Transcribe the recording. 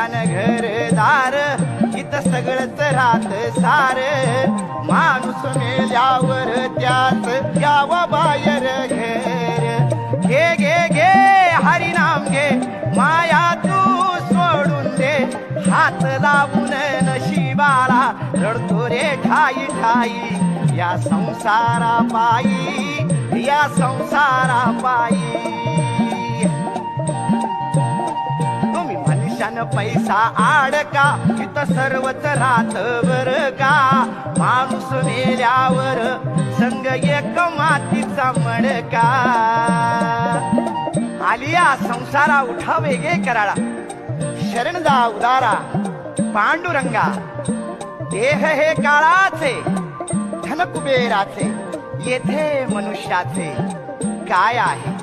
मकान घरदार इथं सगळंच राहत सार माणूस मेल्यावर त्याच यावा बाहेर घर घे घे घे हरिनाम घे माया तू सोडून दे हात लावून नशिबाला रडतो रे ठाई ठाई या संसारा पायी या संसारा पायी तुम्ही मनुष्यानं पैसा आडका इथं सर्वच राहत बर का माणूस मेल्यावर संग एक मातीचा मडका आलिया संसारा उठा वेगे कराळा शरण जा उदारा पांडुरंगा देह हे काळाचे धन कुबेराचे येथे मनुष्याचे काय आहे